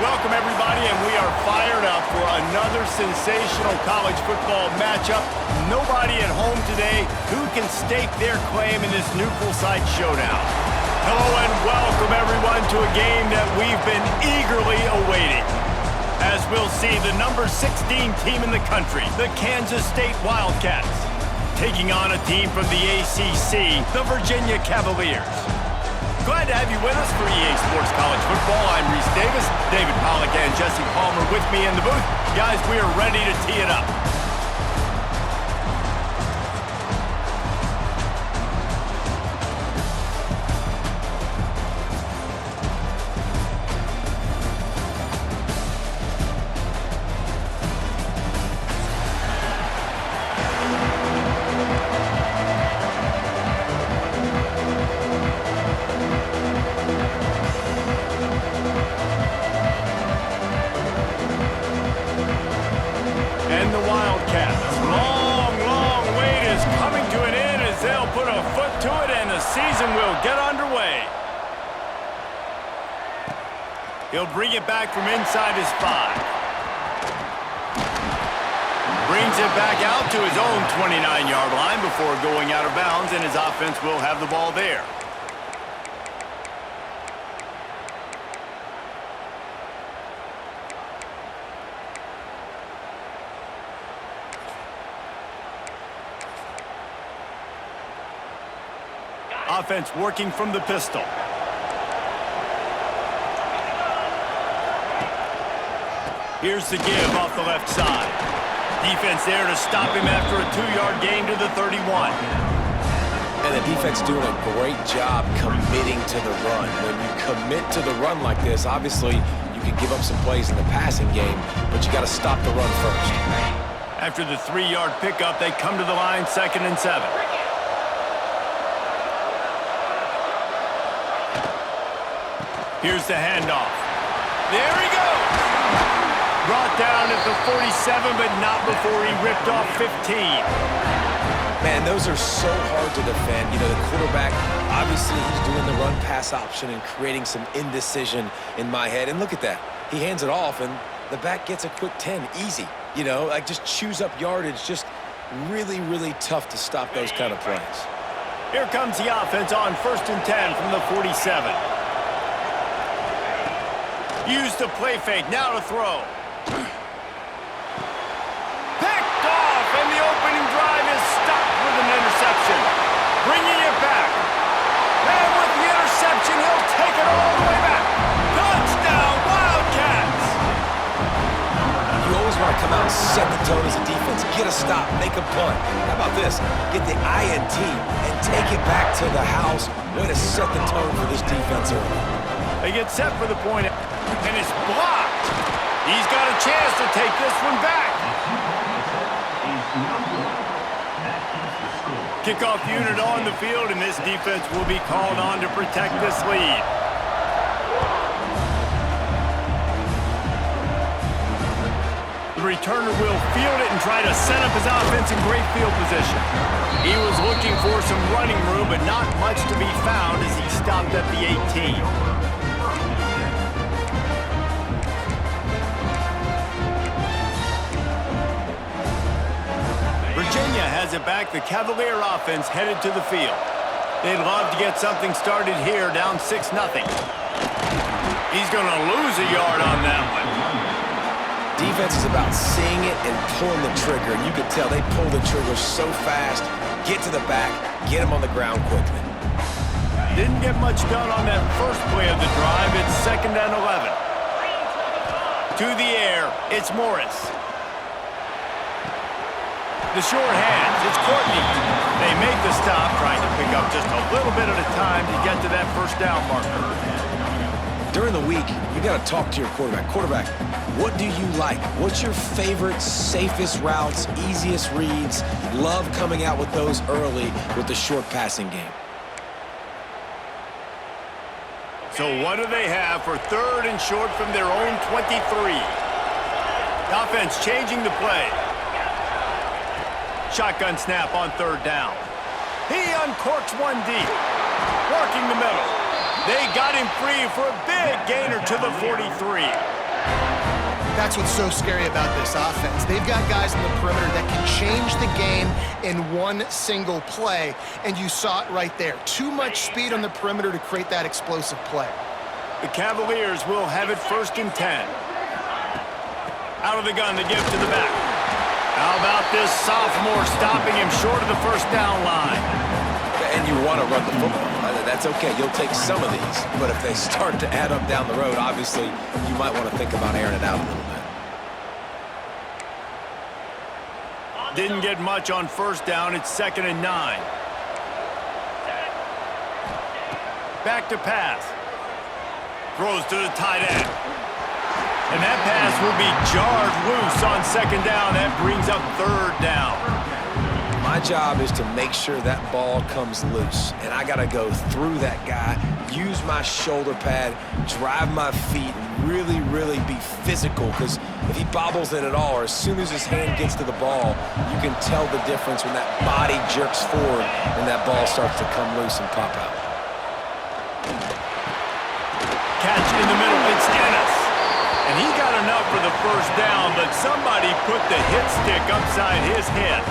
Welcome, everybody, and we are fired up for another sensational college football matchup. Nobody at home today who can stake their claim in this neutral site showdown. Hello and welcome, everyone, to a game that we've been eagerly awaiting. As we'll see, the number 16 team in the country, the Kansas State Wildcats, taking on a team from the ACC, the Virginia Cavaliers. Glad to have you with us for EA Sports College Football. I'm Reese Davis, David Pollack and Jesse Palmer with me in the booth. Guys, we are ready to tee it up. He'll bring it back from inside his 5. Brings it back out to his own 29-yard line before going out of bounds, and his offense will have the ball there. Offense working from the pistol. Here's the give off the left side. Defense there to stop him after a 2-yard gain to the 31. And the defense doing a great job committing to the run. When you commit to the run like this, obviously you can give up some plays in the passing game, but you got to stop the run first. After the 3-yard pickup, they come to the line, 2nd and 7. Here's the handoff. There he goes! Brought down at the 47, but not before he ripped off 15. Man, those are so hard to defend. You know, the quarterback, obviously he's doing the run-pass option and creating some indecision in my head. And look at that. He hands it off, and the back gets a quick 10. Easy. You know, like just chews up yardage. Just really, really tough to stop those kind of plays. Here comes the offense on 1st and 10 from the 47. Use the play fake. Now to throw. Picked off, and the opening drive is stopped with an interception. Bringing it back. And with the interception, he'll take it all the way back. Touchdown, Wildcats! You always want to come out and set the tone as a defense. Get a stop, make a punt. How about this? Get the INT and take it back to the house. Way to set the tone for this defense early. They get set for the point, and it's blocked. He's got a chance to take this one back. Kickoff unit on the field, and this defense will be called on to protect this lead. The returner will field it and try to set up his offense in great field position. He was looking for some running room, but not much to be found as he stopped at the 18. Virginia has it back. The Cavalier offense headed to the field. They'd love to get something started here, down 6-0. He's going to lose a yard on that one. Defense is about seeing it and pulling the trigger. And you can tell they pull the trigger so fast, get to the back, get him on the ground quickly. Didn't get much done on that first play of the drive. It's 2nd and 11. To the air, it's Morris. The short hands, it's Courtney. They make the stop, trying to pick up just a little bit at a time to get to that first down marker. During the week, you got to talk to your quarterback. Quarterback, what do you like? What's your favorite, safest routes, easiest reads? Love coming out with those early with the short passing game. So what do they have for 3rd and short from their own 23? The offense changing the play. Shotgun snap on 3rd down. He uncorks one deep. Working the middle. They got him free for a big gainer to the 43. That's what's so scary about this offense. They've got guys in the perimeter that can change the game in one single play, and you saw it right there. Too much speed on the perimeter to create that explosive play. The Cavaliers will have it 1st and 10. Out of the gun, they give to the back. How about this sophomore stopping him short of the first down line? And you want to run the football. That's okay. You'll take some of these. But if they start to add up down the road, obviously, you might want to think about airing it out a little bit. Didn't get much on 1st down. It's 2nd and 9. Back to pass. Throws to the tight end. And that pass will be jarred loose on 2nd down. That brings up 3rd down. My job is to make sure that ball comes loose. And I got to go through that guy, use my shoulder pad, drive my feet, and really be physical. Because if he bobbles it at all, or as soon as his hand gets to the ball, you can tell the difference when that body jerks forward and that ball starts to come loose and pop out. Catch in the middle, it's Ennis. And he got enough for the 1st down, but somebody put the hit stick upside his head.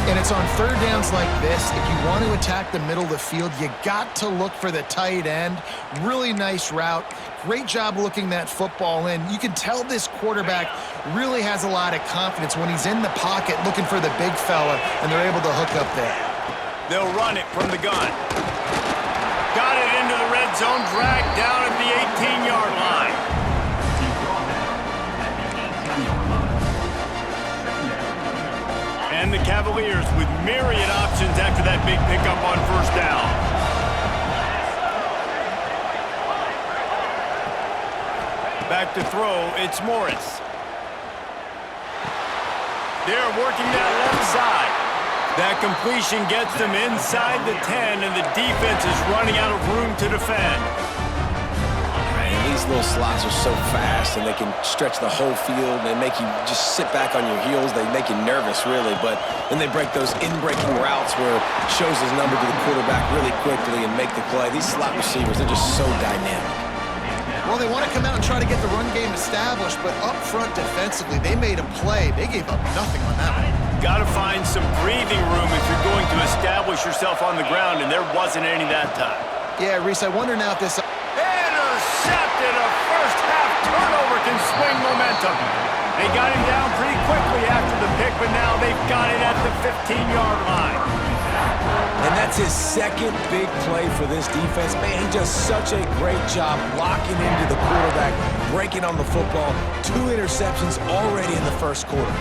And it's on 3rd downs like this. If you want to attack the middle of the field, you got to look for the tight end. Really nice route. Great job looking that football in. You can tell this quarterback really has a lot of confidence when he's in the pocket looking for the big fella, and they're able to hook up there. They'll run it from the gun. Got it into the red zone, dragged down at the 18-yard line. And the Cavaliers with myriad options after that big pickup on 1st down. Back to throw, it's Morris. They're working that left side. That completion gets them inside the 10, and the defense is running out of room to defend. These little slots are so fast, and they can stretch the whole field. They make you just sit back on your heels. They make you nervous, really. But then they break those in-breaking routes where it shows his number to the quarterback really quickly and make the play. These slot receivers, they're just so dynamic. Well, they want to come out and try to get the run game established, but up front defensively, they made a play. They gave up nothing on that one. Got to find some breathing room if you're going to establish yourself on the ground, and there wasn't any that time. Yeah, Reese, I wonder now if this... Intercepted. A first-half turnover can swing momentum. They got him down pretty quickly after the pick, but now they've got it at the 15-yard line. And that's his 2nd big play for this defense. Man, he does such a great job locking into the quarterback, breaking on the football. 2 interceptions already in the 1st quarter.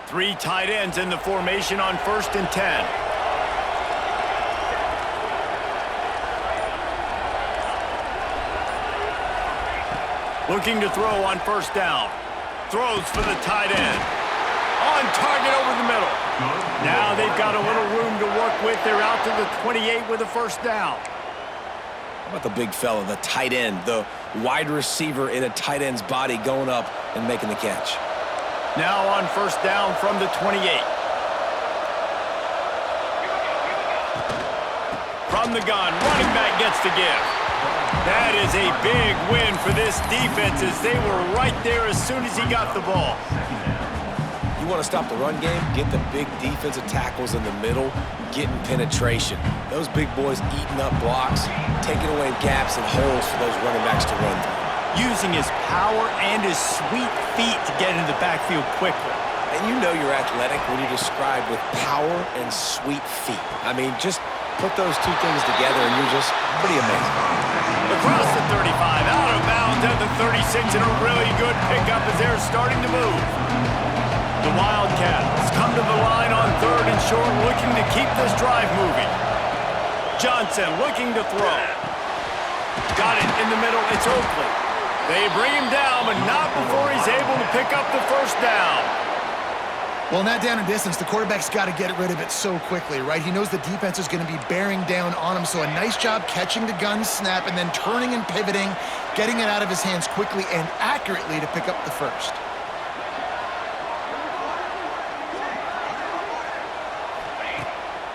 Three tight ends in the formation on 1st and 10. Looking to throw on 1st down. Throws for the tight end. On target over the middle. Now they've got a little room to work with. They're out to the 28 with a 1st down. How about the big fella, the tight end, the wide receiver in a tight end's body going up and making the catch? Now on 1st down from the 28. From the gun, running back gets to give. That is a big win for this defense as they were right there as soon as he got the ball. You want to stop the run game? Get the big defensive tackles in the middle, getting penetration. Those big boys eating up blocks, taking away gaps and holes for those running backs to run through. Using his power and his sweet feet to get into the backfield quickly. And you know you're athletic when you describe with power and sweet feet. I mean, just put those 2 things together and you're just pretty amazing. Across the 35, out of bounds at the 36, and a really good pickup as they're starting to move. The Wildcats come to the line on 3rd and short, looking to keep this drive moving. Johnson looking to throw. Got it in the middle, it's Oakley. They bring him down, but not before he's able to pick up the 1st down. Well, in that down and distance, the quarterback's got to get rid of it so quickly, right? He knows the defense is going to be bearing down on him, so a nice job catching the gun snap and then turning and pivoting, getting it out of his hands quickly and accurately to pick up the 1st.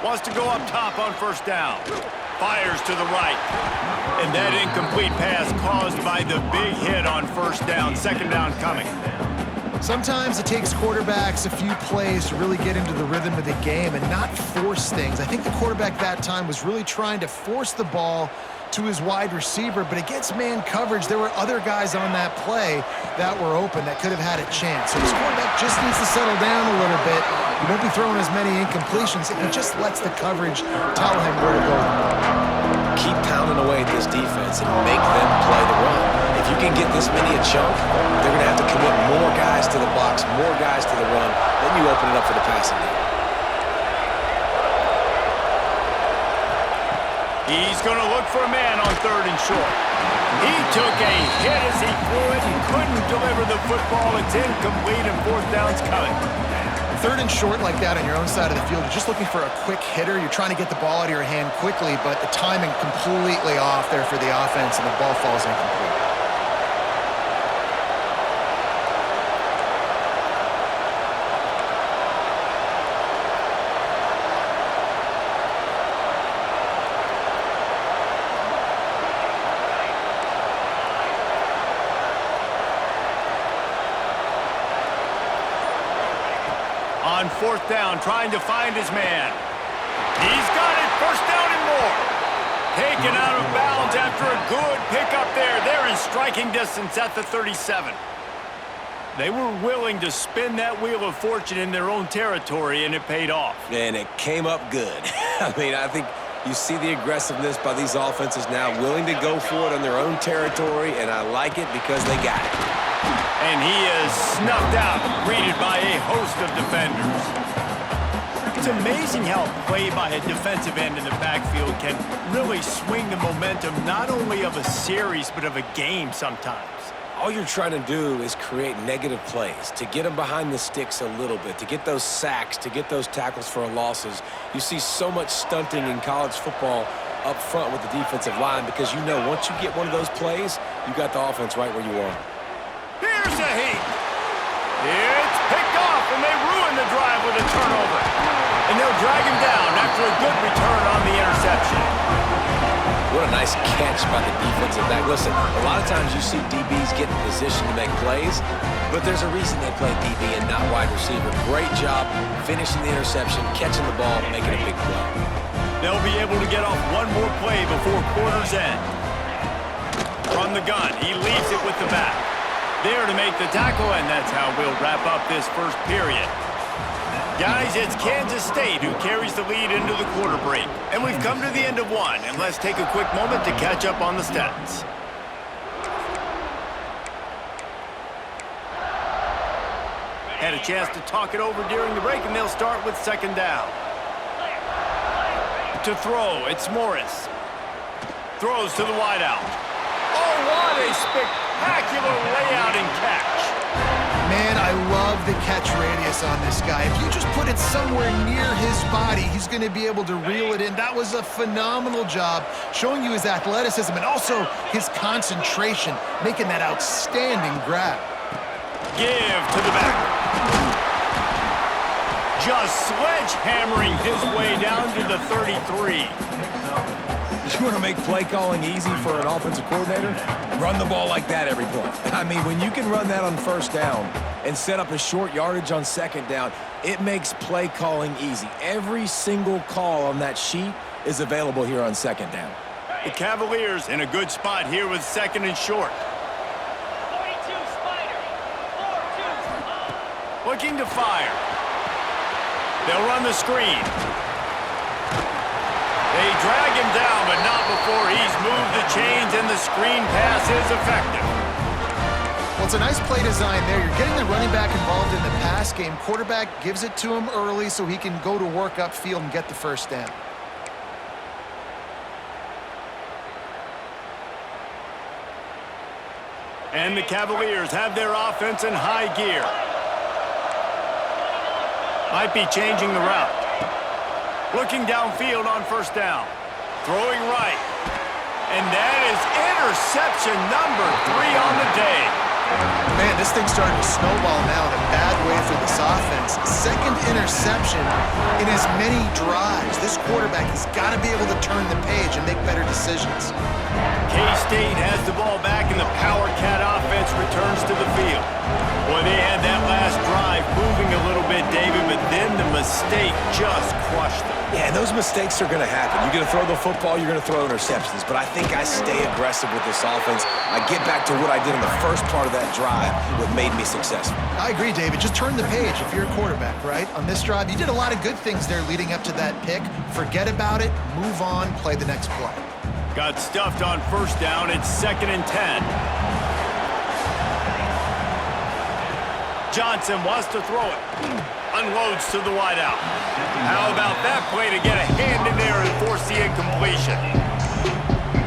Wants to go up top on first down. Fires to the right. And that incomplete pass caused by the big hit on first down. Second down coming. Sometimes it takes quarterbacks a few plays to really get into the rhythm of the game and not force things. I think the quarterback that time was really trying to force the ball to his wide receiver, but against man coverage, there were other guys on that play that were open that could have had a chance. So this quarterback just needs to settle down a little bit. He won't be throwing as many incompletions if he just lets the coverage tell him where to go. Keep pounding away at this defense and make them play the run. If you can get this many a chunk, they're going to have to commit more guys to the box, more guys to the run. Then you open it up for the passing game. He's going to look for a man on third and short. He took a hit as he threw it and couldn't deliver the football. It's incomplete and fourth down's coming. Third and short like that on your own side of the field, you're just looking for a quick hitter. You're trying to get the ball out of your hand quickly, but the timing completely off there for the offense, and the ball falls incomplete. On fourth down, trying to find his man. He's got it, first down and more. Taken out of bounds after a good pickup there. They're in striking distance at the 37. They were willing to spin that wheel of fortune in their own territory, and it paid off. And it came up good. I mean, I think you see the aggressiveness by these offenses now, willing to go for it on their own territory, and I like it because they got it. And he is snuffed out, greeted by a host of defenders. It's amazing how play by a defensive end in the backfield can really swing the momentum not only of a series, but of a game sometimes. All you're trying to do is create negative plays, to get them behind the sticks a little bit, to get those sacks, to get those tackles for losses. You see so much stunting in college football up front with the defensive line because you know once you get one of those plays, you got the offense right where you want it. Here's a heat. It's picked off, and they ruin the drive with a turnover. And they'll drag him down after a good return on the interception. What a nice catch by the defensive back. Listen, a lot of times you see DBs get in position to make plays, but there's a reason they play DB and not wide receiver. Great job finishing the interception, catching the ball, making a big play. They'll be able to get off one more play before quarter's end. From the gun, he leaves it with the back. There to make the tackle, and that's how we'll wrap up this first period. Guys, it's Kansas State who carries the lead into the quarter break. And we've come to the end of one, and let's take a quick moment to catch up on the stats. Had a chance to talk it over during the break, and they'll start with second down. To throw, it's Morris. Throws to the wideout. Oh, what a spectacular layout and catch. Man, I love the catch radius on this guy. If you just put it somewhere near his body, he's going to be able to reel it in. That was a phenomenal job, showing you his athleticism and also his concentration, making that outstanding grab. Give to the back. Just sledgehammering his way down to the 33. You want to make play calling easy for an offensive coordinator? Run the ball like that every play. I mean, when you can run that on first down and set up a short yardage on second down, it makes play calling easy. Every single call on that sheet is available here on second down. The Cavaliers in a good spot here with second and short. 42 Spiders, 4-2. Looking to fire. They'll run the screen. They drag him down, but not before he's moved the chains, and the screen pass is effective. Well, it's a nice play design there. You're getting the running back involved in the pass game. Quarterback gives it to him early so he can go to work upfield and get the first down. And the Cavaliers have their offense in high gear. Might be changing the route. Looking downfield on first down. Throwing right. And that is interception number 3 on the day. Man, this thing's starting to snowball now in a bad way for this offense. Second interception in as many drives. This quarterback has got to be able to turn the page and make better decisions. K-State has the ball back, and the Power Cat offense returns to the field. Boy, they had that last drive moving a little bit, David, but then the mistake just crushed them. Yeah, and those mistakes are going to happen. You're going to throw the football, you're going to throw interceptions. But I think I stay aggressive with this offense. I get back to what I did in the first part of that drive, what made me successful. I agree, David. Just turn the page if you're a quarterback, right? On this drive, you did a lot of good things there leading up to that pick. Forget about it, move on, play the next play. Got stuffed on first down. It's 2nd and 10. Johnson wants to throw it. Unloads to the wideout. How about that play to get a hand in there and force the incompletion?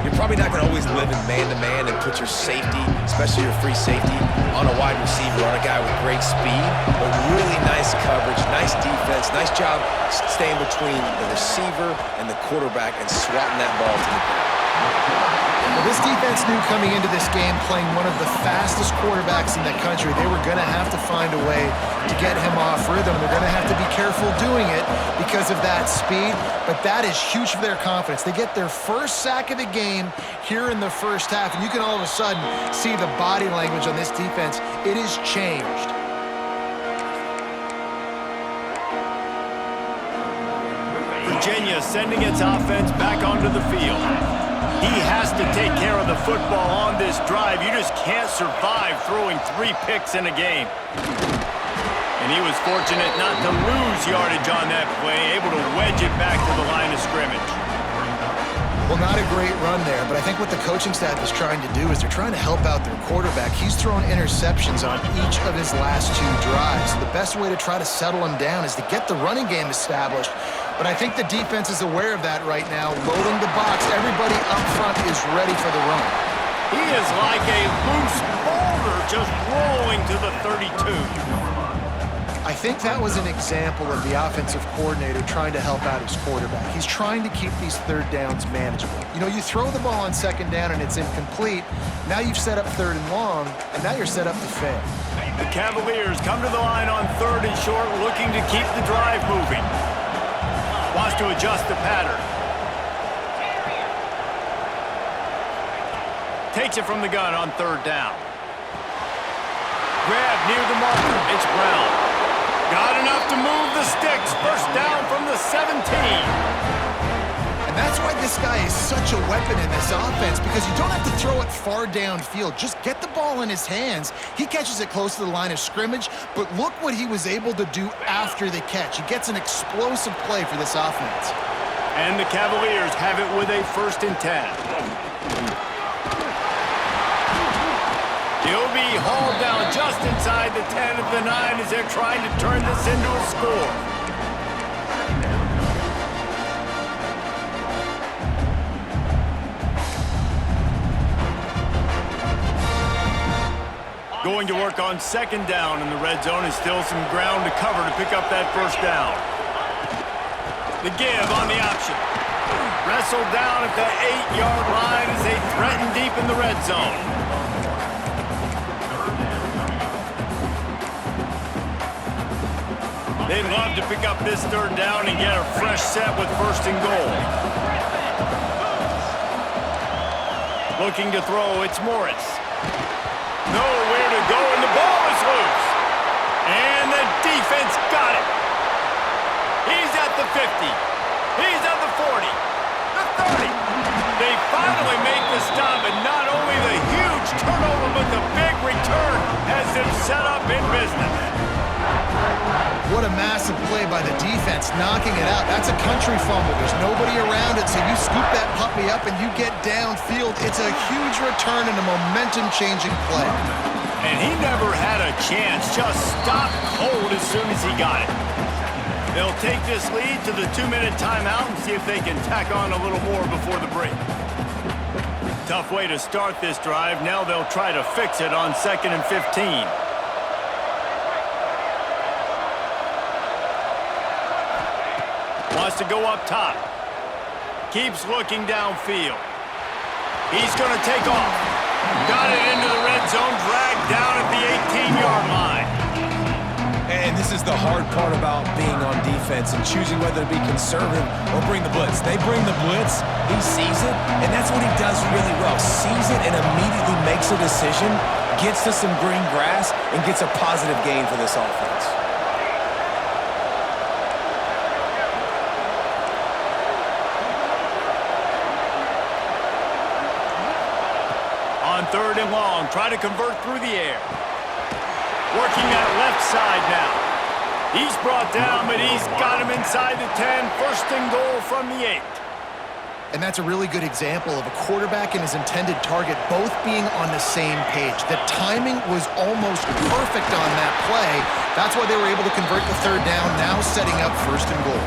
You're probably not going to always live in man-to-man and put your safety, especially your free safety, on a wide receiver, on a guy with great speed, but really nice coverage, nice defense, nice job staying between the receiver and the quarterback and swatting that ball to the ground. Well, this defense knew coming into this game, playing one of the fastest quarterbacks in the country, they were going to have to find a way to get him off rhythm. They're going to have to be careful doing it because of that speed, but that is huge for their confidence. They get their first sack of the game here in the first half, and you can all of a sudden see the body language on this defense. It has changed. Virginia sending its offense back onto the field. He has to take care of the football on this drive. You just can't survive throwing 3 picks in a game. And he was fortunate not to lose yardage on that play, able to wedge it back to the line of scrimmage. Well, not a great run there, but I think what the coaching staff is trying to do is they're trying to help out their quarterback. He's thrown interceptions on each of his last 2 drives. The best way to try to settle him down is to get the running game established. But I think the defense is aware of that right now, loading the box. Everybody up front is ready for the run. He is like a loose boulder just rolling to the 32. I think that was an example of the offensive coordinator trying to help out his quarterback. He's trying to keep these 3rd downs manageable. You know, you throw the ball on 2nd down and it's incomplete. Now you've set up 3rd and long, and now you're set up to fail. The Cavaliers come to the line on 3rd and short, looking to keep the drive moving. Wants to adjust the pattern. Takes it from the gun on 3rd down. Grab near the marker. It's Brown. Got enough to move the sticks. First down from the 17. And that's why this guy is such a weapon in this offense, because you don't have to throw it far downfield. Just get the ball in his hands. He catches it close to the line of scrimmage, but look what he was able to do after the catch. He gets an explosive play for this offense. And the Cavaliers have it with a 1st and 10. He'll be hauled down just inside the 10 of the 9 as they're trying to turn this into a score. Going to work on 2nd down in the red zone, is still some ground to cover to pick up that 1st down. The give on the option. Wrestled down at the 8-yard line as they threaten deep in the red zone. They'd love to pick up this 3rd down and get a fresh set with 1st and goal. Looking to throw, it's Morris. Nowhere to go, and the ball is loose. And the defense got it. He's at the 50. He's at the 40. The 30. They finally make the stop, and not only the huge turnover, but the big return has them set up in business. What a massive play by the defense, knocking it out. That's a country fumble. There's nobody around it, so you scoop that puppy up and you get downfield. It's a huge return and a momentum-changing play. And he never had a chance. Just stopped cold as soon as he got it. They'll take this lead to the 2-minute timeout and see if they can tack on a little more before the break. Tough way to start this drive. Now they'll try to fix it on 2nd and 15. Wants to go up top. Keeps looking downfield. He's going to take off. Got it into the red zone, dragged down at the 18-yard line. And this is the hard part about being on defense and choosing whether to be conservative or bring the blitz. They bring the blitz, he sees it, and that's what he does really well. Sees it and immediately makes a decision, gets to some green grass, and gets a positive gain for this offense. On 3rd and long, try to convert through the air. Working that left side now. He's brought down, but he's got him inside the 10. 1st and goal from the 8. And that's a really good example of a quarterback and his intended target both being on the same page. The timing was almost perfect on that play. That's why they were able to convert the 3rd down, now setting up 1st and goal.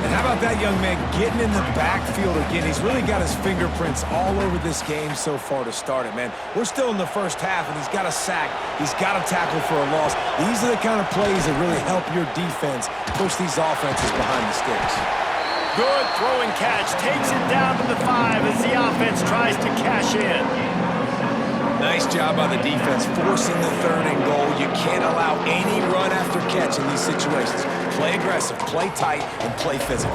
And how about that young man getting in the backfield again? He's really got his fingerprints all over this game so far to start it, man. We're still in the first half, and he's got a sack. He's got a tackle for a loss. These are the kind of plays that really help your defense push these offenses behind the sticks. Good throw and catch. Takes it down to the 5 as the offense tries to cash in. Nice job by the defense, forcing the 3rd and goal. You can't allow any run after catch in these situations. Play aggressive, play tight, and play physical.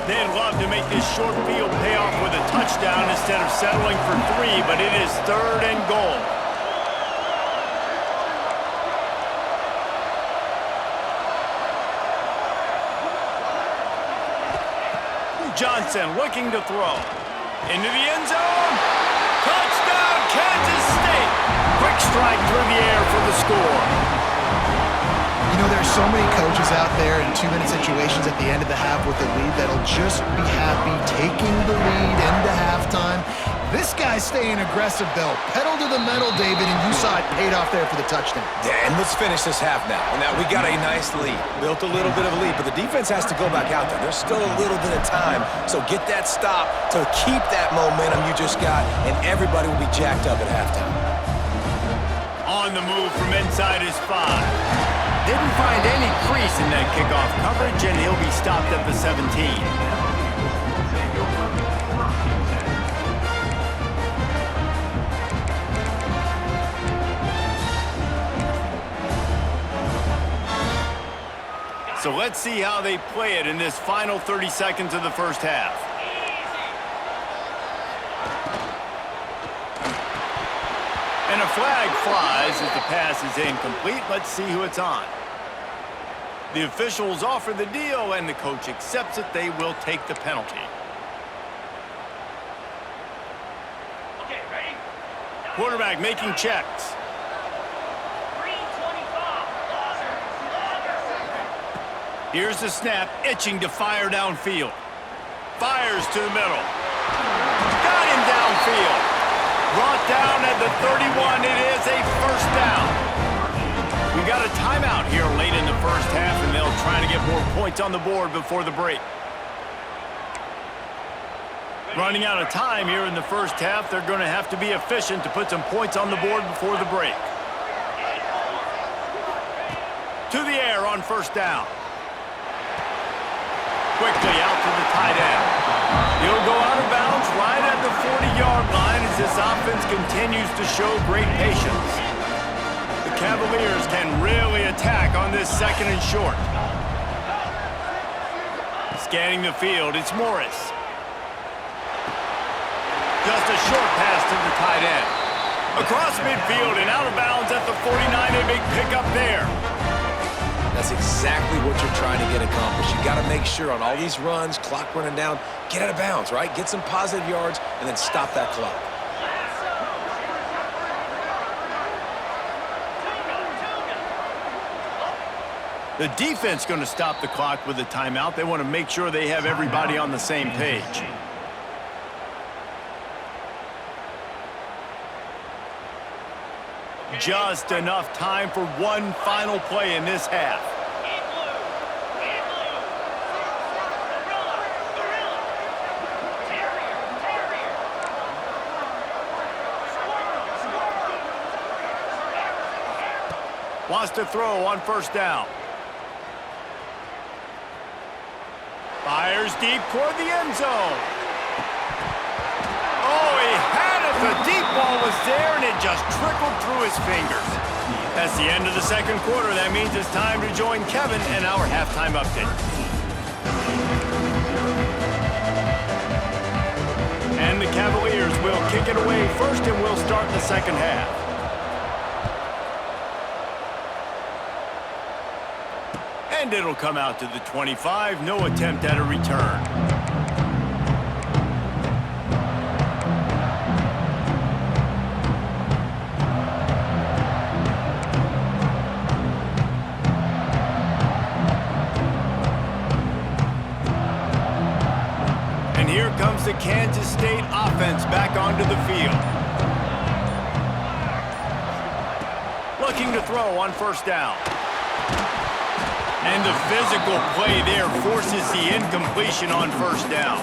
They'd love to make this short field pay off with a touchdown instead of settling for 3, but it is 3rd and goal. Johnson looking to throw. Into the end zone. Touchdown, Kansas State. Quick strike through the air for the score. You know, there's so many coaches out there in 2-minute situations at the end of the half with the lead that'll just be happy taking the lead into halftime. This guy's staying aggressive, though. Pedal to the metal, David, and you saw it paid off there for the touchdown. Yeah, and let's finish this half now. Now, we got a nice lead. Built a little bit of a lead, but the defense has to go back out there. There's still a little bit of time, so get that stop to keep that momentum you just got, and everybody will be jacked up at halftime. On the move from inside his 5. Didn't find any crease in that kickoff coverage, and he'll be stopped at the 17. So let's see how they play it in this final 30 seconds of the first half. And a flag flies as the pass is incomplete. Let's see who it's on. The officials offer the deal, and the coach accepts it. They will take the penalty. Okay, ready? Quarterback making checks. Here's the snap, itching to fire downfield. Fires to the middle. Got him downfield. Brought down at the 31. It is a 1st down. We got a timeout here late in the first half, and they'll try to get more points on the board before the break. Running out of time here in the first half, they're going to have to be efficient to put some points on the board before the break. To the air on 1st down. Quickly out to the tight end. He'll go out of bounds right at the 40-yard line as this offense continues to show great patience. The Cavaliers can really attack on this 2nd and short. Scanning the field, it's Morris. Just a short pass to the tight end. Across midfield and out of bounds at the 49, a big pickup there. That's exactly what you're trying to get accomplished. You got to make sure on all these runs, clock running down, get out of bounds, right? Get some positive yards and then stop that clock. The defense going to stop the clock with a timeout. They want to make sure they have everybody on the same page. Just enough time for one final play in this half. Wants to throw on 1st down. Fires deep toward the end zone. Oh, he had it The deep ball was there, and it just trickled through his fingers. That's the end of the second quarter. That means it's time to join Kevin in our halftime update. And the Cavaliers will kick it away first, and we'll start the second half. And it'll come out to the 25. No attempt at a return. And here comes the Kansas State offense back onto the field. Looking to throw on first down. And the physical play there forces the incompletion on first down.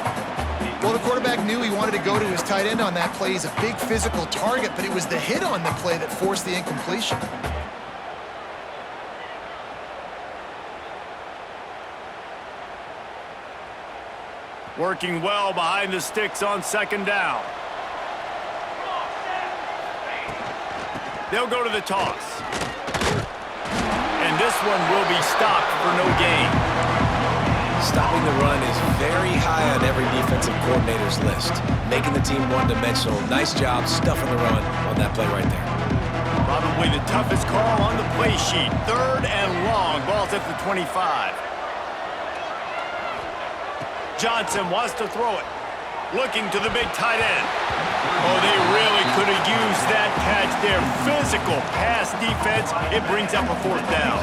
Well, the quarterback knew he wanted to go to his tight end on that play. He's a big physical target, but it was the hit on the play that forced the incompletion. Working well behind the sticks on second down. They'll go to the toss. And this one will be stopped for no gain. Stopping the run is very high on every defensive coordinator's list. Making the team one-dimensional. Nice job stuffing the run on that play right there. Probably the toughest call on the play sheet. Third and long. Ball's at the 25. Johnson wants to throw it. Looking to the big tight end. Oh, they really could have used that catch there. Physical pass defense. It brings up a fourth down.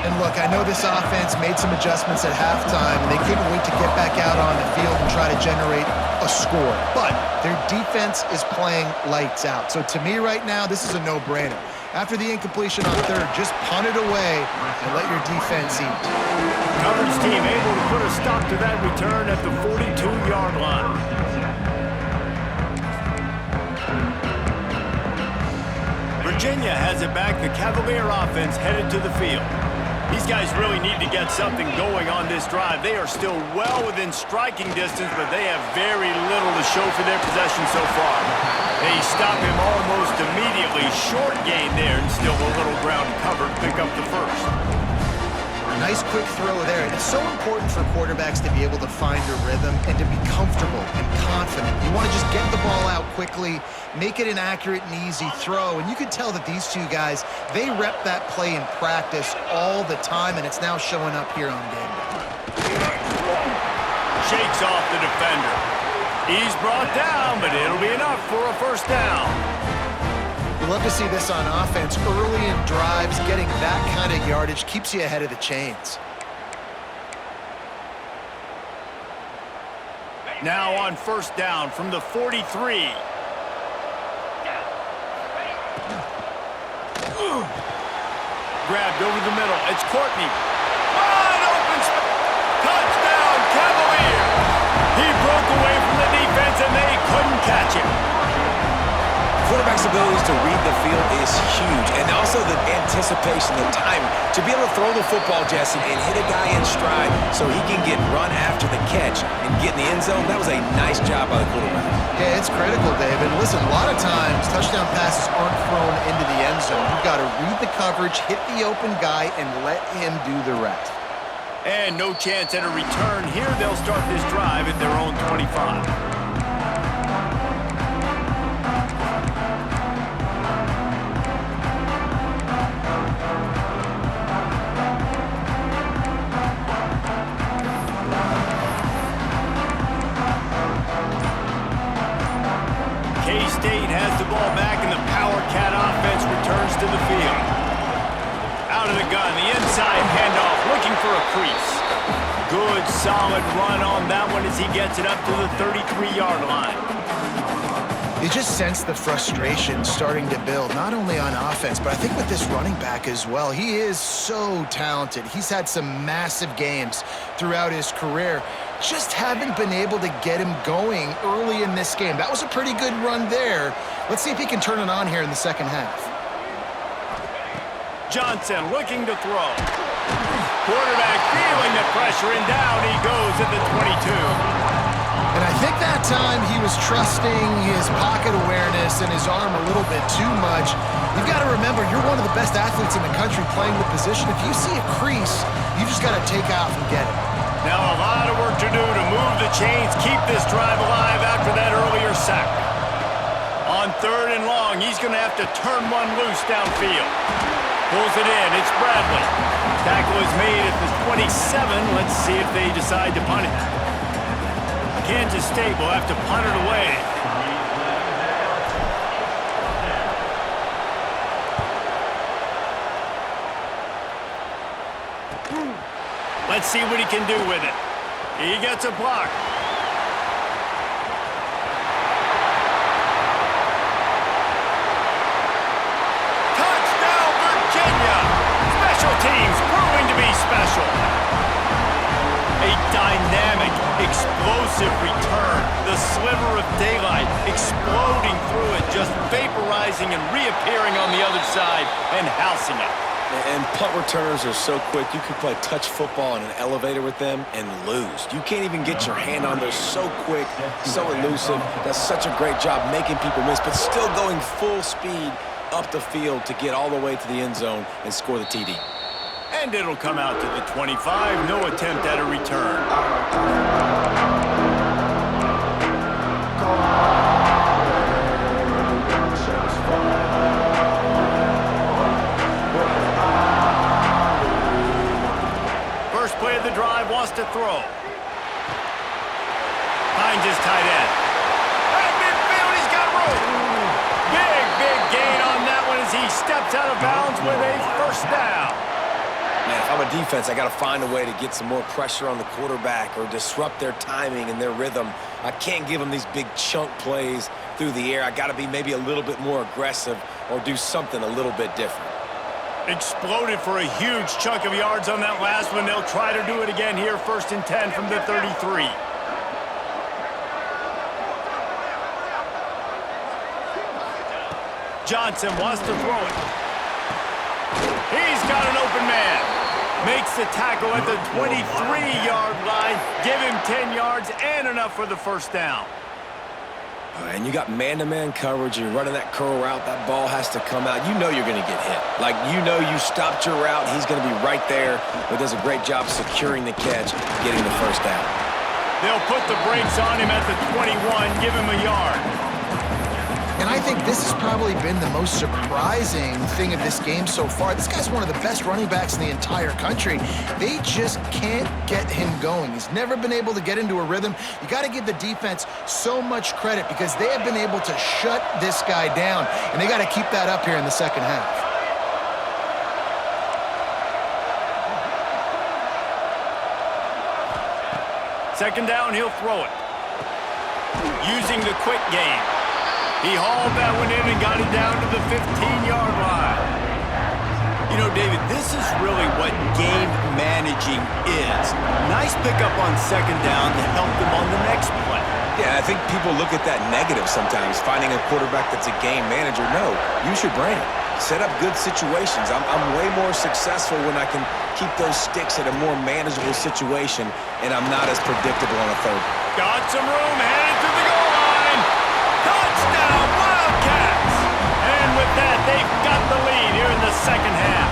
And look, I know this offense made some adjustments at halftime, and they couldn't wait to get back out on the field and try to generate a score. But their defense is playing lights out. So to me right now, this is a no-brainer. After the incompletion on third, just punt it away and let your defense eat. Coverage team able to put a stop to that return at the 42-yard line. Virginia has it back. The Cavalier offense headed to the field. These guys really need to get something going on this drive. They are still well within striking distance, but they have very little to show for their possession so far. They stop him almost immediately. Short gain there, and still a little ground covered. Pick up the first. Nice quick throw there. And it's so important for quarterbacks to be able to find a rhythm and to be comfortable and confident. You want to just get the ball out quickly, make it an accurate and easy throw. And you can tell that these two guys, they rep that play in practice all the time, and it's now showing up here on game day. Shakes off the defender. He's brought down, but it'll be enough for a first down. You love to see this on offense. Early in drives, getting that kind of yardage keeps you ahead of the chains. Now on first down from the 43. Grabbed over the middle. It's Courtney. Wide open. Touchdown, Cavaliers. He broke away from the defense, and they couldn't catch him. Quarterback's abilities to read the field is huge, and also the anticipation, the time to be able to throw the football, Jesse, and hit a guy in stride so he can get run after the catch and get in the end zone. That was a nice job by the quarterback. Yeah, it's critical, David. Listen, a lot of times touchdown passes aren't thrown into the end zone. You've got to read the coverage, hit the open guy, and let him do the rest. And no chance at a return here. They'll start this drive at their own 25. K-State has the ball back, and the Power Cat offense returns to the field. Out of the gun, the inside handoff, looking for a crease. Good, solid run on that one as he gets it up to the 33-yard line. You just sense the frustration starting to build, not only on offense, but I think with this running back as well. He is so talented. He's had some massive games throughout his career. Just haven't been able to get him going early in this game. That was a pretty good run there. Let's see if he can turn it on here in the second half. Johnson looking to throw. Quarterback feeling the pressure, and down he goes at the 22. And I think that time he was trusting his pocket awareness and his arm a little bit too much. You've got to remember, you're one of the best athletes in the country playing the position. If you see a crease, you just got to take off and get it. Now a lot of work to do to move the chains, keep this drive alive after that earlier sack. On 3rd and long, he's going to have to turn one loose downfield. Pulls it in. It's Bradley. Tackle is made at the 27. Let's see if they decide to punt it. Kansas State will have to punt it away. Let's see what he can do with it. He gets a block. Touchdown, Virginia! Special teams proving to be special. A dynamic, explosive return. The sliver of daylight exploding through it, just vaporizing and reappearing on the other side and housing it. And punt returners are so quick, you can play touch football in an elevator with them and lose. You can't even get your hand on those. So quick, so elusive. Does such a great job making people miss, but still going full speed up the field to get all the way to the end zone and score the TD. And it'll come out to the 25. No attempt at a return. Play of the drive, wants to throw. Hines is tight end. At midfield, he's got room. Big gain on that one as he steps out of bounds with a first down. Man, if I'm a defense, I got to find a way to get some more pressure on the quarterback or disrupt their timing and their rhythm. I can't give them these big chunk plays through the air. I got to be maybe a little bit more aggressive or do something a little bit different. Exploded for a huge chunk of yards on that last one. They'll try to do it again here, 1st and 10 from the 33. Johnson wants to throw it. He's got an open man. Makes the tackle at the 23-yard line. Give him 10 yards and enough for the first down. And you got man-to-man coverage. You're running that curl route. That ball has to come out. You know you're going to get hit. Like, you know you stopped your route. He's going to be right there, but does a great job securing the catch, getting the first down. They'll put the brakes on him at the 21, give him a yard. And I think this has probably been the most surprising thing of this game so far. This guy's one of the best running backs in the entire country. They just can't get him going. He's never been able to get into a rhythm. You got to give the defense so much credit because they have been able to shut this guy down, and they got to keep that up here in the second half. Second down, he'll throw it. Using the quick game. He hauled that one in and got it down to the 15-yard line. You know, David, this is really what game managing is. Nice pickup on second down to help them on the next play. Yeah, I think people look at that negative sometimes, finding a quarterback that's a game manager. No, use your brain. Set up good situations. I'm way more successful when I can keep those sticks at a more manageable situation, and I'm not as predictable on a third. Got some room, headed to the goal line. Touchdown, Wildcats! And with that, they've got the lead here in the second half.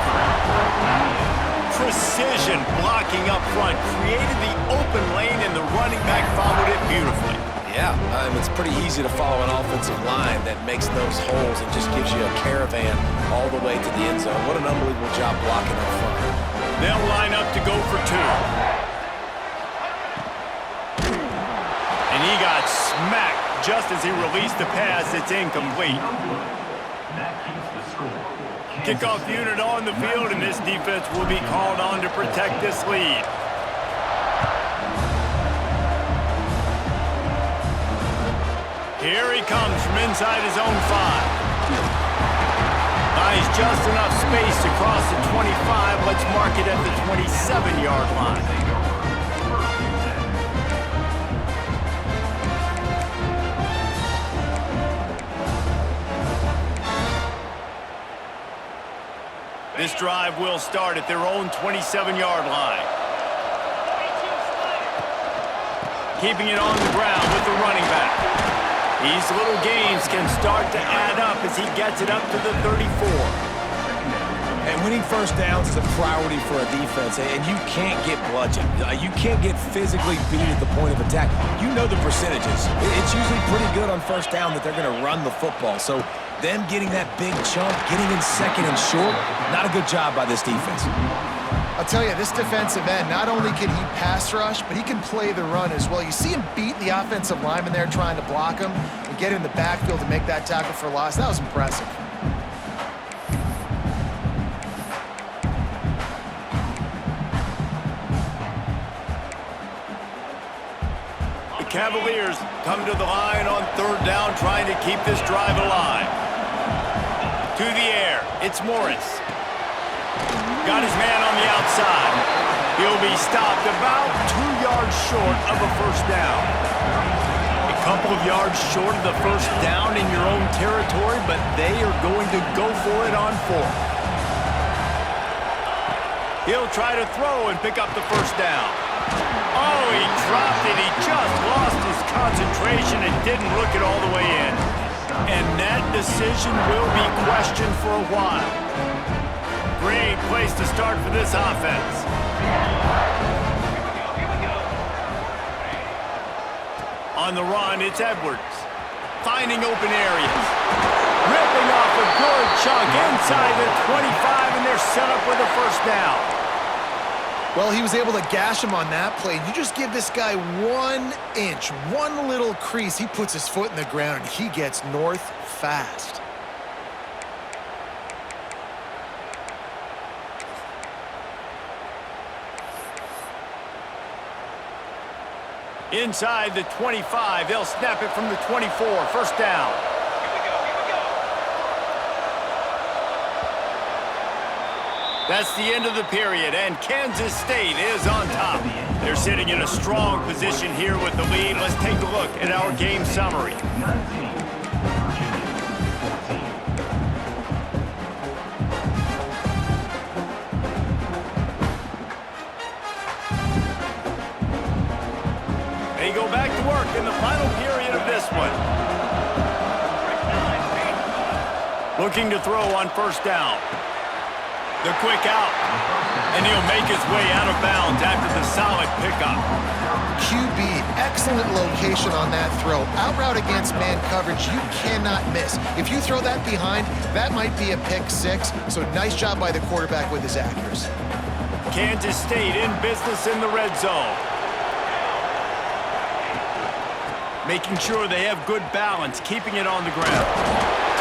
Precision blocking up front created the open lane, and the running back followed it beautifully. Yeah, it's pretty easy to follow an offensive line that makes those holes and just gives you a caravan all the way to the end zone. What an unbelievable job blocking up front. They'll line up to go for two. And he got smacked just as he released the pass. It's incomplete. Kickoff unit on the field, and this defense will be called on to protect this lead. Here he comes from inside his own 5. Buys just enough space to cross the 25. Let's mark it at the 27-yard line. This drive will start at their own 27-yard line. keeping it on the ground with the running back. These little gains can start to add up as he gets it up to the 34. And winning first downs is a priority for a defense, and you can't get bludgeoned. You can't get physically beat at the point of attack. You know the percentages. It's usually pretty good on first down that they're going to run the football. So them getting that big chunk, getting in second and short, not a good job by this defense. I'll tell you, this defensive end, not only can he pass rush, but he can play the run as well. You see him beat the offensive lineman there trying to block him and get in the backfield to make that tackle for loss. That was impressive. The Cavaliers come to the line on third down, trying to keep this drive alive. To the air, it's Morris. Got his man on the outside. He'll be stopped about 2 yards short of a first down. A couple of yards short of the first down in your own territory, but they are going to go for it on fourth. He'll try to throw and pick up the first down. Oh, he dropped it. He just lost his concentration and didn't look it all the way in. And that decision will be questioned for a while. Great place to start for this offense. On the run, it's Edwards. Finding open areas. Ripping off a good chunk inside the 25, and they're set up with a first down. Well, he was able to gash him on that play. You just give this guy 1 inch, one little crease. He puts his foot in the ground, and he gets north fast. Inside the 25, they'll snap it from the 24. First down. That's the end of the period, and Kansas State is on top. They're sitting in a strong position here with the lead. Let's take a look at our game summary. They go back to work in the final period of this one. Looking to throw on first down. The quick out, and he'll make his way out of bounds after the solid pickup. QB, excellent location on that throw. Out route against man coverage, you cannot miss. If you throw that behind, that might be a pick six, so nice job by the quarterback with his accuracy. Kansas State in business in the red zone. Making sure they have good balance, keeping it on the ground.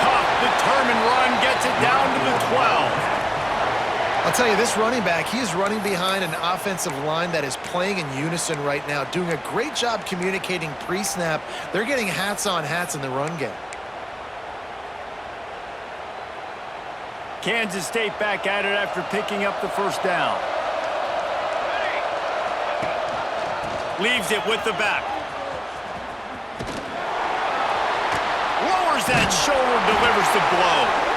Tough, determined run gets it down to the 12. I'll tell you, this running back, he is running behind an offensive line that is playing in unison right now, doing a great job communicating pre-snap. They're getting hats on hats in the run game. Kansas State back at it after picking up the first down. Leaves it with the back. Lowers that shoulder, delivers the blow.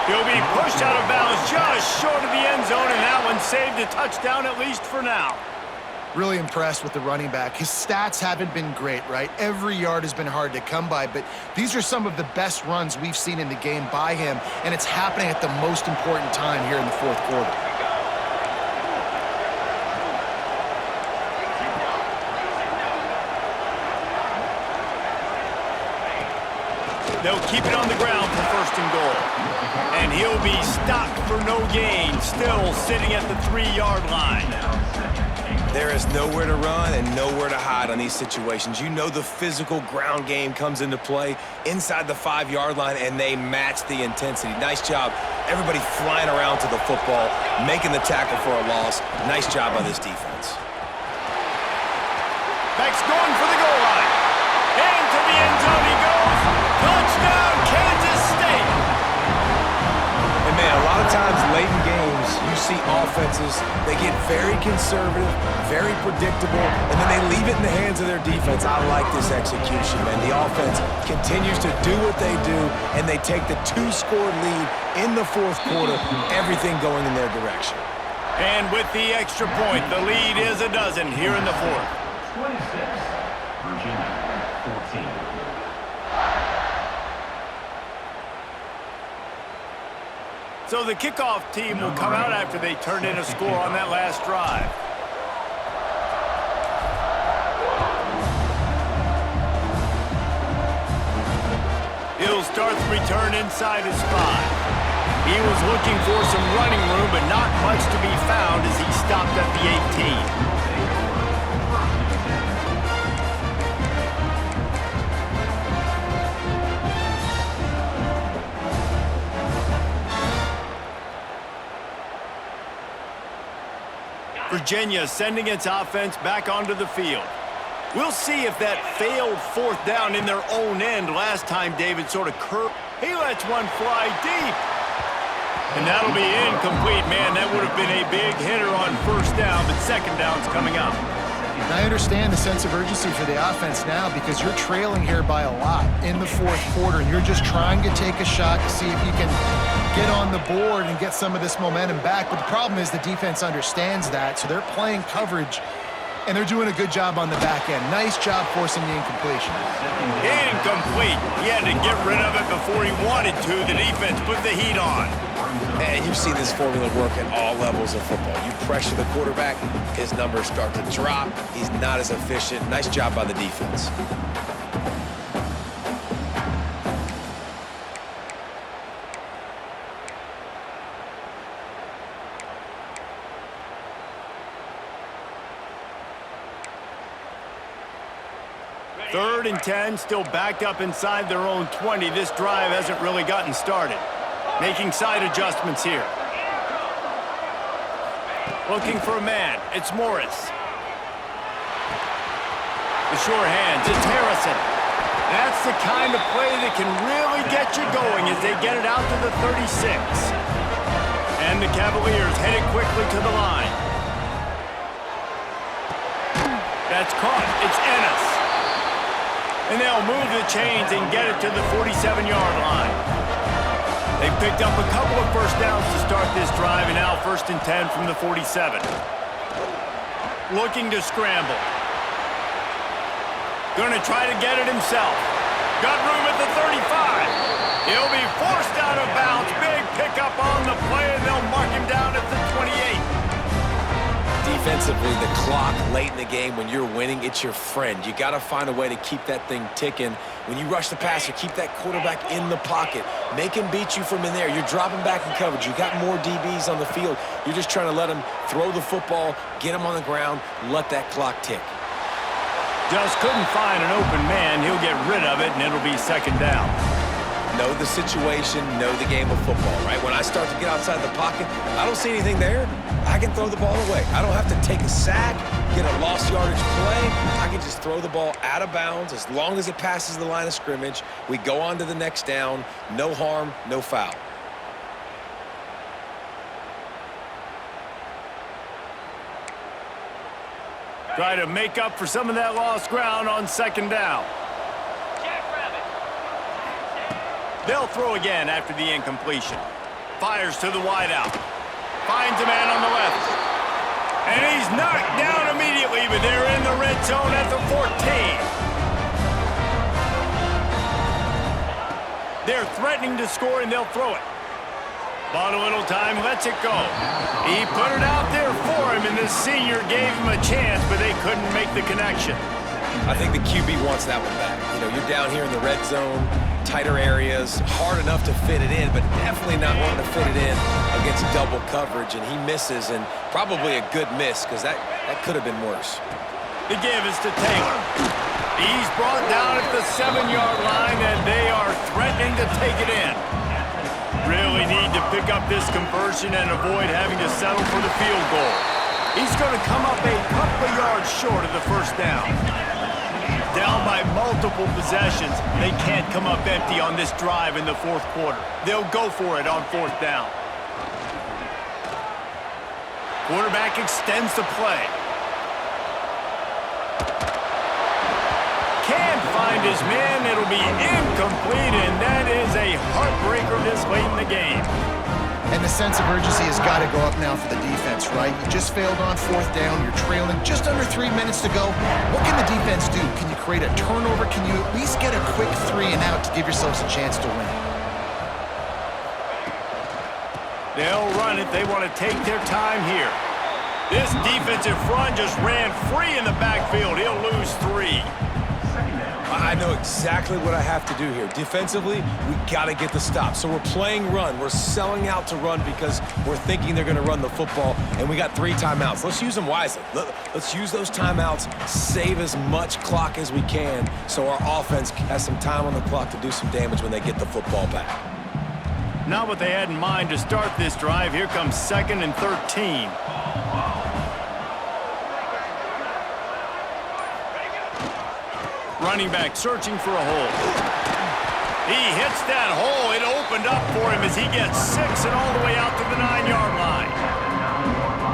He'll be pushed out of bounds just short of the end zone, and that one saved a touchdown at least for now. Really impressed with the running back. His stats haven't been great, right? Every yard has been hard to come by, but these are some of the best runs we've seen in the game by him, and it's happening at the most important time here in the fourth quarter. They'll keep it on the ground for first and goal. And he'll be stopped for no gain, still sitting at the 3-yard line. There is nowhere to run and nowhere to hide on these situations. You know the physical ground game comes into play inside the 5-yard line, and they match the intensity. Nice job. Everybody flying around to the football, making the tackle for a loss. Nice job by this defense. Back's going for the goal line. Into the end zone he goes. Touchdown, Kansas State. And man, a lot of times late in games, you see offenses, they get very conservative, very predictable, and then they leave it in the hands of their defense. I like this execution, man. The offense continues to do what they do, and they take the 2-score lead in the fourth quarter, everything going in their direction. And with the extra point, the lead is a dozen here in the fourth. Virginia, 14. So the kickoff team will come out after they turned in a score on that last drive. He'll start the return inside his 5. He was looking for some running room, but not much to be found as he stopped at the 18. Virginia sending its offense back onto the field. We'll see if that failed 4th down in their own end last time David sort of curved. He lets one fly deep. And that'll be incomplete, man. That would have been a big hitter on 1st down, but 2nd down's coming up. And I understand the sense of urgency for the offense now because you're trailing here by a lot in the 4th quarter, and you're just trying to take a shot to see if you can get on the board and get some of this momentum back. But the problem is the defense understands that, so they're playing coverage, and they're doing a good job on the back end. Nice job forcing the incompletion. Incomplete. He had to get rid of it before he wanted to. The defense put the heat on. And you've seen this formula work at all levels of football. You pressure the quarterback, his numbers start to drop. He's not as efficient. Nice job by the defense. Third and 10, still backed up inside their own 20. This drive hasn't really gotten started. Making side adjustments here. Looking for a man. It's Morris. The sure hands. It's Harrison. That's the kind of play that can really get you going as they get it out to the 36. And the Cavaliers headed quickly to the line. That's caught. It's Ennis. And they'll move the chains and get it to the 47-yard line. They've picked up a couple of 1st downs to start this drive, and now 1st and 10 from the 47. Looking to scramble. Going to try to get it himself. Got room at the 35. He'll be forced out of bounds. Big pickup on the play, and they'll mark him down at the 28. Defensively, the clock late in the game, when you're winning, it's your friend. You got to find a way to keep that thing ticking. When you rush the passer, keep that quarterback in the pocket. Make him beat you from in there. You're dropping back in coverage. You got more DBs on the field. You're just trying to let him throw the football, get him on the ground, let that clock tick. Just couldn't find an open man. He'll get rid of it, and it'll be 2nd down. Know the situation, know the game of football, right? When I start to get outside the pocket, I don't see anything there. I can throw the ball away. I don't have to take a sack, get a lost yardage play. I can just throw the ball out of bounds as long as it passes the line of scrimmage. We go on to the next down. No harm, no foul. Try to make up for some of that lost ground on 2nd down. They'll throw again after the incompletion. Fires to the wideout. Finds a man on the left. And he's knocked down immediately, but they're in the red zone at the 14. They're threatening to score, and they'll throw it. Bought a little time, lets it go. He put it out there for him, and the senior gave him a chance, but they couldn't make the connection. I think the QB wants that one back. You know, you're down here in the red zone, tighter areas, hard enough to fit it in, but definitely not wanting to fit it in against double coverage, and he misses, and probably a good miss, because that could have been worse. The give is to Taylor. He's brought down at the 7-yard line, and they are threatening to take it in. Really need to pick up this conversion and avoid having to settle for the field goal. He's going to come up a couple of yards short of the 1st down. Down by multiple possessions, they can't come up empty on this drive in the 4th quarter. They'll go for it on 4th down. Quarterback extends the play. Can't find his man. It'll be incomplete, and that is a heartbreaker this late in the game. And the sense of urgency has got to go up now for the defense, right? You just failed on 4th down. You're trailing just under 3 minutes to go. What can the defense do? Can you create a turnover? Can you at least get a quick 3 and out to give yourselves a chance to win? They'll run it. They want to take their time here. This defensive front just ran free in the backfield. He'll lose 3. I know exactly what I have to do here. Defensively, we got to get the stop. So we're playing run. We're selling out to run because we're thinking they're going to run the football, and we got 3 timeouts. Let's use them wisely. Let's use those timeouts, save as much clock as we can so our offense has some time on the clock to do some damage when they get the football back. Not what they had in mind to start this drive. Here comes 2nd and 13. Running back searching for a hole. He hits that hole. It opened up for him as he gets 6 and all the way out to the 9-yard line.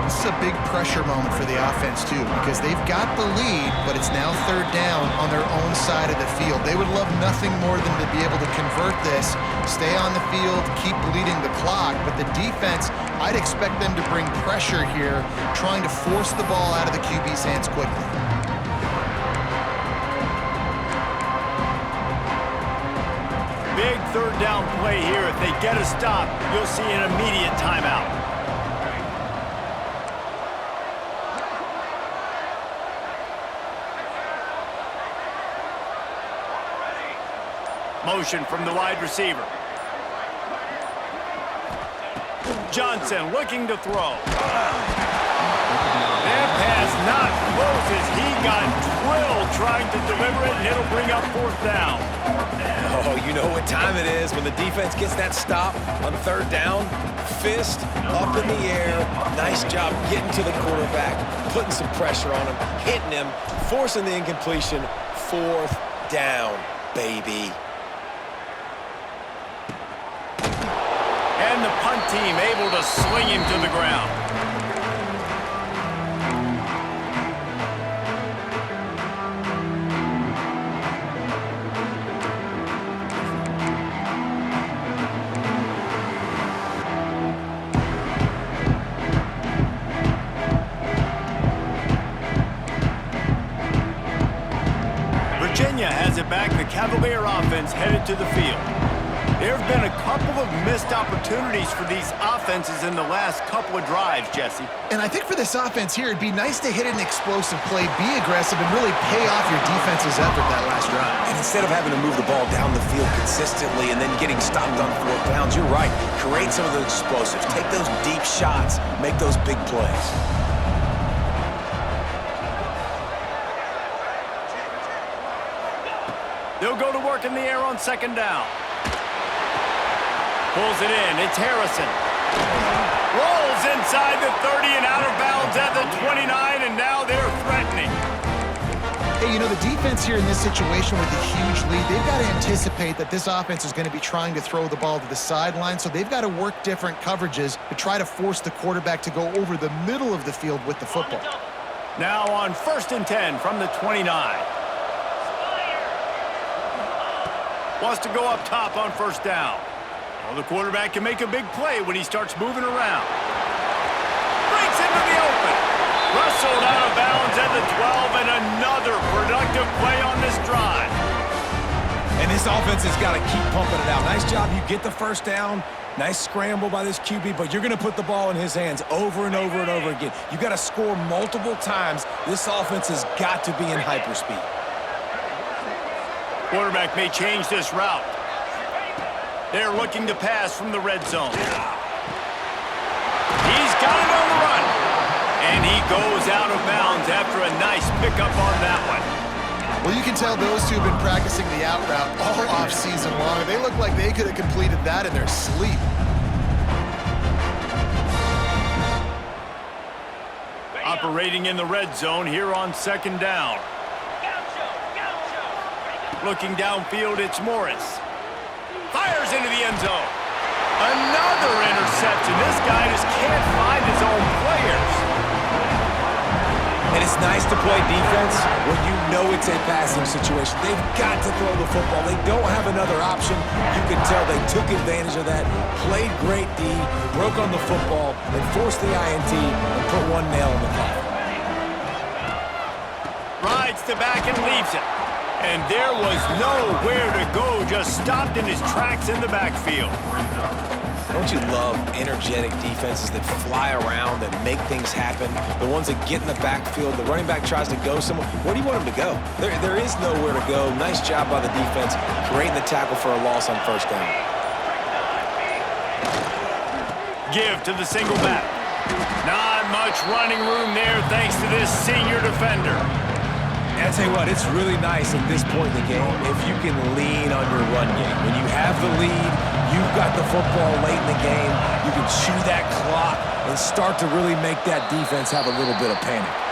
This is a big pressure moment for the offense, too, because they've got the lead, but it's now 3rd down on their own side of the field. They would love nothing more than to be able to convert this, stay on the field, keep bleeding the clock. But the defense, I'd expect them to bring pressure here, trying to force the ball out of the QB's hands quickly. Big 3rd down play here. If they get a stop, you'll see an immediate timeout. Motion from the wide receiver. Johnson looking to throw. That pass not close as he got drilled trying to deliver it, and it'll bring up 4th down. Oh, you know what time it is when the defense gets that stop on 3rd down. Fist up in the air. Nice job getting to the quarterback, putting some pressure on him, hitting him, forcing the incompletion. 4th down, baby. And the punt team able to sling him to the ground. Virginia has it back. The Cavalier offense headed to the field. There have been a couple of missed opportunities for these offenses in the last couple of drives, Jesse. And I think for this offense here, it'd be nice to hit an explosive play, be aggressive, and really pay off your defense's effort that last drive. And instead of having to move the ball down the field consistently and then getting stopped on 4th downs, you're right. Create some of those explosives. Take those deep shots. Make those big plays. They'll go to work in the air on 2nd down. Pulls it in. It's Harrison. Rolls inside the 30 and out of bounds at the 29, and now they're threatening. Hey, you know, the defense here in this situation with a huge lead, they've got to anticipate that this offense is going to be trying to throw the ball to the sideline, so they've got to work different coverages to try to force the quarterback to go over the middle of the field with the football. Now on 1st and 10 from the 29. Wants to go up top on 1st down. Well, the quarterback can make a big play when he starts moving around. Breaks into the open. Rustled out of bounds at the 12, and another productive play on this drive. And this offense has got to keep pumping it out. Nice job. You get the 1st down. Nice scramble by this QB, but you're going to put the ball in his hands over and over and over again. You got to score multiple times. This offense has got to be in hyperspeed. Quarterback may change this route. They're looking to pass from the red zone. He's got it on the run. And he goes out of bounds after a nice pickup on that one. Well, you can tell those two have been practicing the out route all off-season long. They look like they could have completed that in their sleep. Operating in the red zone here on 2nd down. Looking downfield, it's Morris. Fires into the end zone. Another interception. This guy just can't find his own players. And it's nice to play defense when you know it's a passing situation. They've got to throw the football. They don't have another option. You can tell they took advantage of that, played great D, broke on the football, and forced the INT and put one nail in the coffin. Rides to back and leaves it. And there was nowhere to go, just stopped in his tracks in the backfield. Don't you love energetic defenses that fly around, that make things happen? The ones that get in the backfield, the running back tries to go somewhere. Where do you want him to go? There is nowhere to go. Nice job by the defense, creating the tackle for a loss on first down. Give to the single back. Not much running room there thanks to this senior defender. And I tell you what, it's really nice at this point in the game if you can lean on your run game. When you have the lead, you've got the football late in the game, you can chew that clock and start to really make that defense have a little bit of panic.